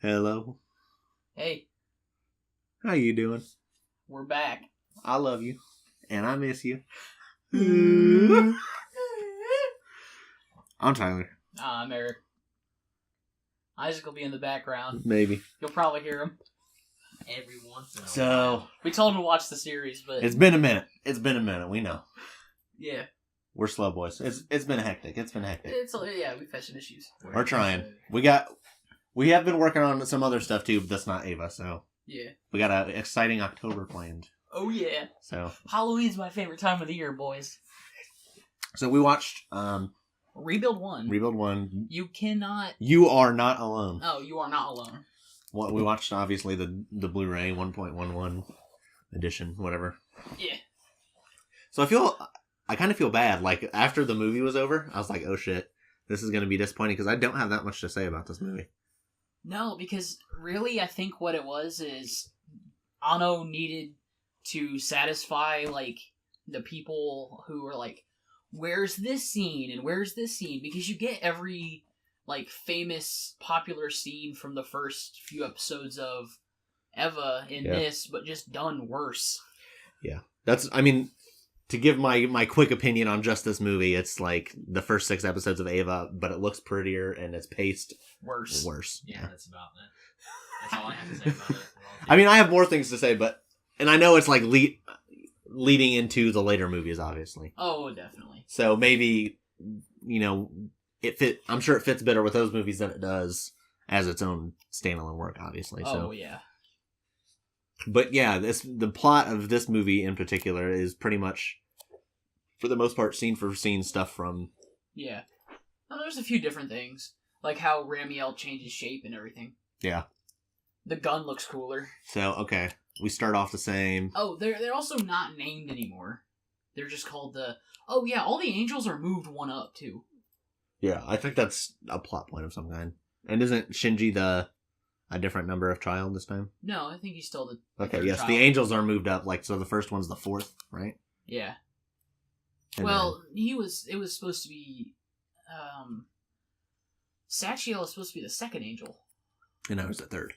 Hello. Hey. How you doing? We're back. I love you. And I miss you. I'm Tyler. I'm Erik. Isaac will be in the background. Maybe. You'll probably hear him every once in a while. So, we told him to watch the series, but... It's been a minute. We know. Yeah. We're slow boys. It's been hectic. We've had some issues. We're trying. We have been working on some other stuff too, but that's not Ava, so... Yeah. We got an exciting October planned. Oh, yeah. So... Halloween's my favorite time of the year, boys. So we watched... Rebuild 1. Rebuild 1. You cannot... You are not alone. Oh, you are not alone. Well, we watched, obviously, the Blu-ray 1.11 edition, whatever. Yeah. So I kind of feel bad. Like, after the movie was over, I was like, oh shit, this is going to be disappointing, because I don't have that much to say about this movie. No, because really, I think what it was is Anno needed to satisfy, like, the people who were like, where's this scene and where's this scene? Because you get every, like, famous, popular scene from the first few episodes of Eva in this, but just done worse. Yeah. To give my quick opinion on just this movie, it's like the first 6 episodes of Eva, but it looks prettier and it's paced worse. Yeah, that's about it. That's all I have to say about it. I mean, I have more things to say, and I know it's like leading into the later movies, obviously. Oh, definitely. So maybe, I'm sure it fits better with those movies than it does as its own standalone work, obviously. Oh, yeah. But yeah, the plot of this movie in particular is pretty much, for the most part, scene for scene stuff from... Yeah. Well, there's a few different things, like how Ramiel changes shape and everything. Yeah. The gun looks cooler. So, okay. We start off the same. Oh, they're also not named anymore. They're just called the... Oh, yeah, all the angels are moved one up, too. Yeah, I think that's a plot point of some kind. And isn't Shinji a different number of child this time? No, I think he's still the okay, yes, child. the angels are moved up, so the first one's the 4th, right? Yeah. And it was supposed to be, Sachiel is supposed to be the second angel. And I was the 3rd.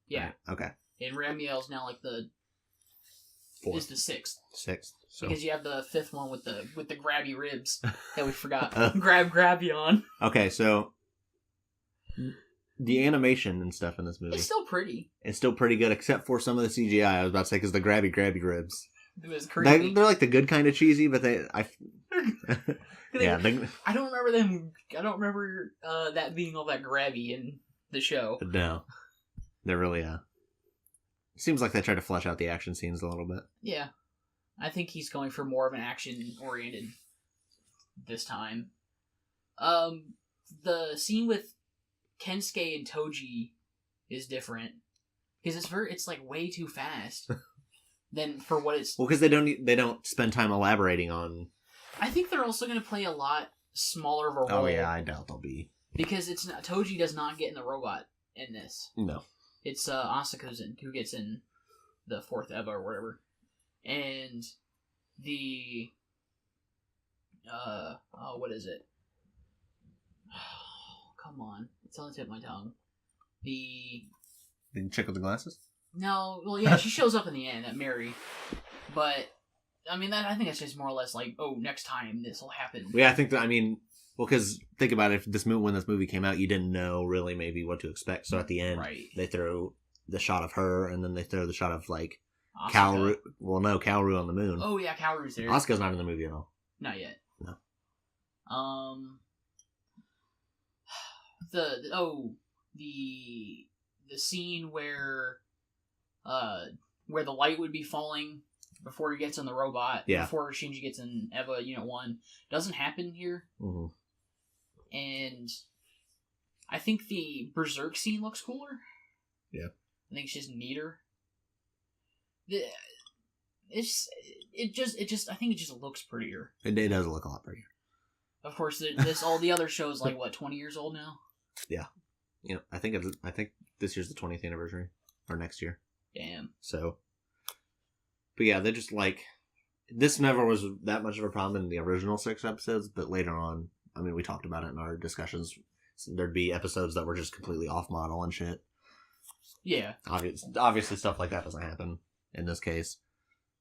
Yeah. Right. Okay. And Ramiel's now like the 4th. Is the 6th. 6th. So. Because you have the 5th one with the grabby ribs that we forgot. Grabby on. Okay, so the animation and stuff in this movie. It's still pretty. It's still pretty good, except for some of the CGI, I was about to say, because the grabby ribs. It was creepy. They're like the good kind of cheesy, but I don't remember them. I don't remember that being all that grabby in the show. No. They're really, seems like they try to flesh out the action scenes a little bit. Yeah. I think he's going for more of an action-oriented this time. The scene with Kensuke and Toji is different. Because it's like way too fast. Than for what it's... Well, because they don't spend time elaborating on... I think they're also going to play a lot smaller of a role. Oh yeah, I doubt they'll be. Because Toji does not get in the robot in this. No. It's Asuka's who gets in the 4th Eva or whatever. And the... what is it? Come on. It's on the tip of my tongue. The chick with the glasses? No, well, yeah, she shows up in the end, that Mary. But, I mean, I think that's just more or less like, oh, next time this will happen. Yeah, I think that, because think about it, when this movie came out, you didn't know really maybe what to expect. So at the end, They throw the shot of her, and then they throw the shot of, like, Kaoru. Well, no, Kaoru on the moon. Oh, yeah, Kaoru's there. Asuka's not in the movie at all. Not yet. No. The scene where the light would be falling before he gets in the robot, before Shinji gets in Eva Unit 1, doesn't happen here. Mm-hmm. And I think the Berserk scene looks cooler. Yeah. I think it's just neater. I think it just looks prettier. It does look a lot prettier. Of course, all the other shows like, what, 20 years old now? Yeah. I think this year's the 20th anniversary. Or next year. Damn. So. But yeah, they're just like... This never was that much of a problem in the original 6 episodes, but later on, we talked about it in our discussions. There'd be episodes that were just completely off model and shit. Yeah. Obviously stuff like that doesn't happen in this case.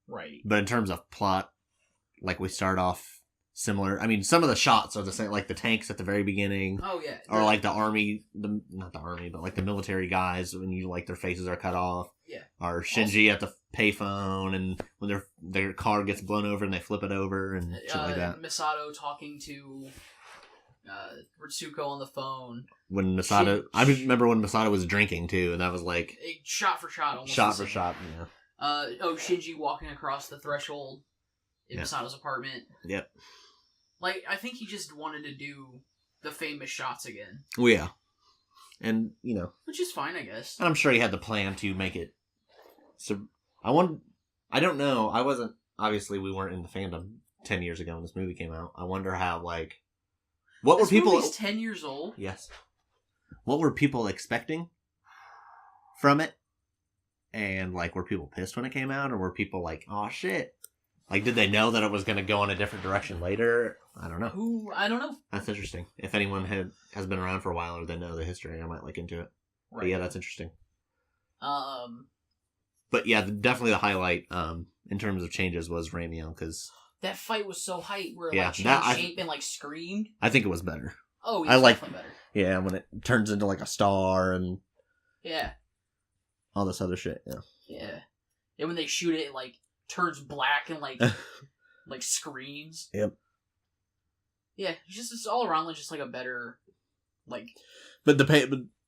Right. But in terms of plot, like we start off similar. I mean, some of the shots are the same, like the tanks at the very beginning. Oh yeah. Or like the army, not the army, but like the military guys when you like their faces are cut off. Yeah. Or Shinji at the payphone, and when their car gets blown over and they flip it over and shit like that. Misato talking to Ritsuko on the phone. When Misato, I remember when Misato was drinking too, and that was like shot for shot. Almost shot for shot. Yeah. Shinji walking across the threshold in Misato's apartment. Yep. Like, I think he just wanted to do the famous shots again. Well, yeah. And, which is fine, I guess. And I'm sure he had the plan to make it. So, I don't know. Obviously we weren't in the fandom 10 years ago when this movie came out. I wonder how, like, what were people... This movie's 10 years old? Yes. What were people expecting from it? And, like, were people pissed when it came out? Or were people like, oh, shit? Like, did they know that it was going to go in a different direction later? I don't know. I don't know. That's interesting. If anyone has been around for a while or they know the history, I might look into it. Right. But yeah, that's interesting. But yeah, definitely the highlight in terms of changes was Ramiel, because... That fight was so hype where it changed shape and like screamed. I think it was better. Oh, yeah, definitely better. Yeah, when it turns into like a star and... Yeah. All this other shit, yeah. Yeah. And when they shoot it, like, turns black and like like screams. Yep. Yeah, it's all around just like a better like. But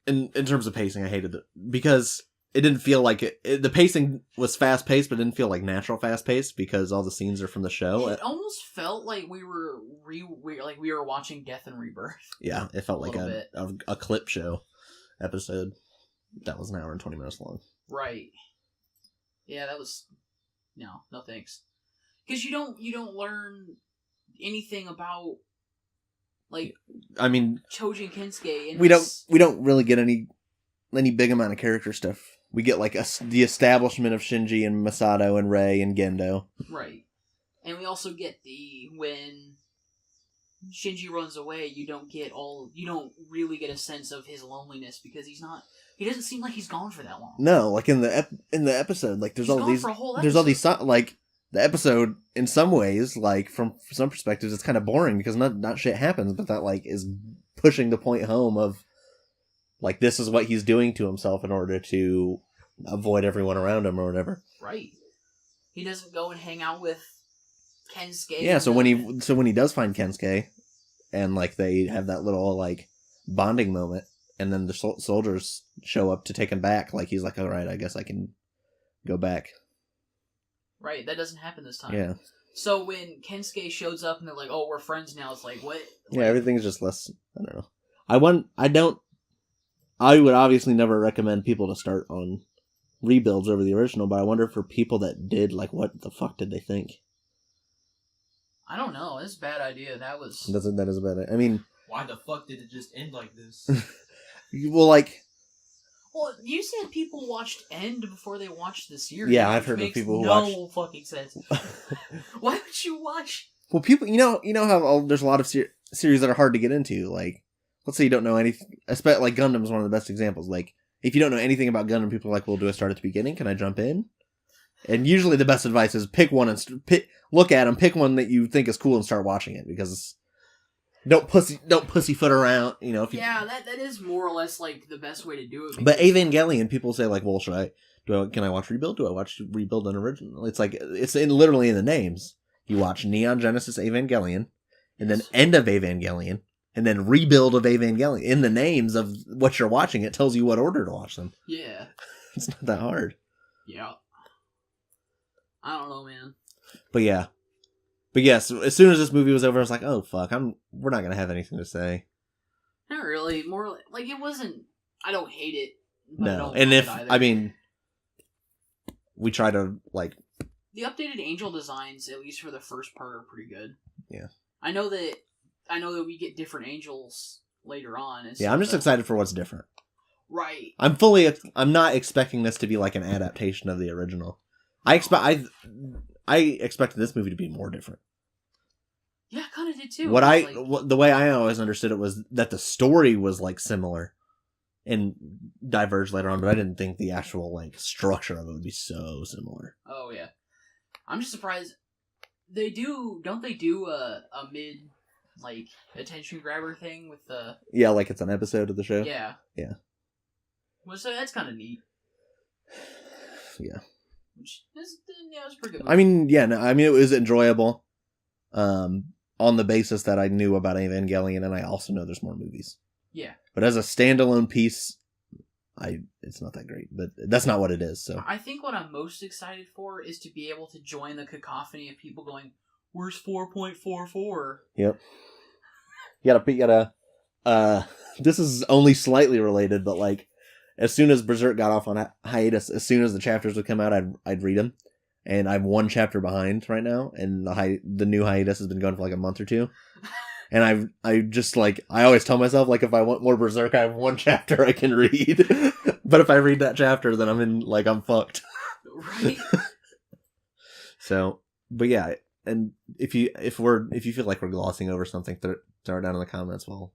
in terms of pacing, I hated it because it didn't feel like the pacing was fast paced, but it didn't feel like natural fast paced because all the scenes are from the show. It almost felt like we were watching Death and Rebirth. Yeah, it felt like a clip show episode that was an hour and 20 minutes long. Right. Yeah, that was. No thanks. Because you don't learn anything about, like, I mean, Choji and Kensuke. And we don't really get any big amount of character stuff. We get like the establishment of Shinji and Masato and Rei and Gendo. Right, and we also get when Shinji runs away. You don't really get a sense of his loneliness because he doesn't seem like he's gone for that long. No, like in the episode, like there's all these like the episode in some ways, like from some perspectives, it's kind of boring because not shit happens, but that like is pushing the point home of like this is what he's doing to himself in order to avoid everyone around him or whatever. Right. He doesn't go and hang out with Kensuke. Yeah. So when he does find Kensuke, and like they have that little like bonding moment. And then the soldiers show up to take him back. Like, he's like, all right, I guess I can go back. Right, that doesn't happen this time. Yeah. So when Kensuke shows up and they're like, oh, we're friends now, it's like, what? Yeah, everything's just less, I don't know. I would obviously never recommend people to start on rebuilds over the original, but I wonder for people that did, like, what the fuck did they think? I don't know. It's a bad idea. That is a bad idea. I mean... Why the fuck did it just end like this? Well, you said people watched End before they watched the series. Yeah, I've heard of people who watched... No fucking sense. Why would you watch... Well, people, you know how there's a lot of series that are hard to get into. Like, let's say you don't know anything... Like, Gundam is one of the best examples. Like, if you don't know anything about Gundam, people are like, well, do I start at the beginning? Can I jump in? And usually the best advice is pick one and look at them, pick one that you think is cool and start watching it, because... Don't pussyfoot around, If you... Yeah, that is more or less like the best way to do it. But Evangelion, people say like, well, can I watch Rebuild? Do I watch Rebuild and Original? It's like it's literally in the names. You watch Neon Genesis Evangelion, and then End of Evangelion, and then Rebuild of Evangelion. In the names of what you're watching, it tells you what order to watch them. Yeah, it's not that hard. Yeah, I don't know, man. But yeah. But yes, as soon as this movie was over, I was like, "Oh fuck, we're not gonna have anything to say." Not really. More like it wasn't. I don't hate it. No, and we try to like the updated angel designs, at least for the first part, are pretty good. Yeah, I know that we get different angels later on. Yeah, I'm just excited for what's different. Right. I'm not expecting this to be like an adaptation of the original. I expected this movie to be more different. Yeah, I kind of did too. The way I always understood it was that the story was like similar, and diverge later on, but I didn't think the actual like structure of it would be so similar. Oh yeah, I'm just surprised don't they do a mid like attention grabber thing with the like it's an episode of the show. Yeah. Well, so that's kind of neat. Yeah. Which is pretty good. I mean, it was enjoyable. On the basis that I knew about Evangelion, and I also know there's more movies. Yeah. But as a standalone piece, it's not that great. But that's not what it is. So I think what I'm most excited for is to be able to join the cacophony of people going, "Where's 4.44?" Yep. You gotta. This is only slightly related, but like, as soon as Berserk got off on hiatus, as soon as the chapters would come out, I'd read them. And I'm one chapter behind right now, and the new hiatus has been going for like a month or two. And I just like, I always tell myself, like, if I want more Berserk, I have one chapter I can read. But if I read that chapter, then I'm fucked. Right. So, but yeah, and if you feel like we're glossing over something, throw it down in the comments. We'll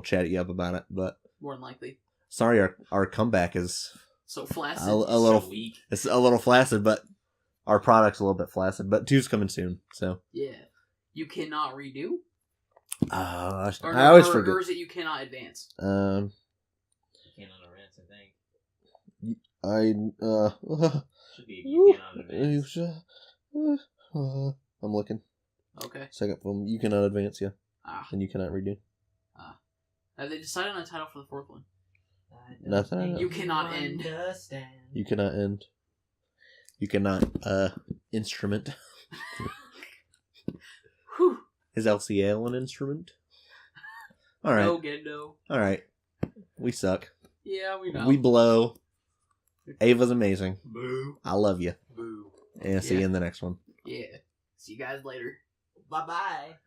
chat you up about it. But more than likely. Sorry, our comeback is so flaccid. A little so weak. It's a little flaccid, but our product's a little bit flaccid. But 2's coming soon, so yeah. You cannot redo. I always forget. Or is it you cannot advance? You cannot advance, I think. Should be you cannot advance. I'm looking. Okay. Second film, you cannot advance, yeah. And you cannot redo. Have they decided on a title for the fourth one? Nothing. You cannot end. You cannot end. You cannot instrument. Whew. Is LCL an instrument? Alright. No, Gendo. Alright. We suck. Yeah, we know. We blow. Ava's amazing. Boo. I love you. Boo. And see you in the next one. Yeah. See you guys later. Bye-bye.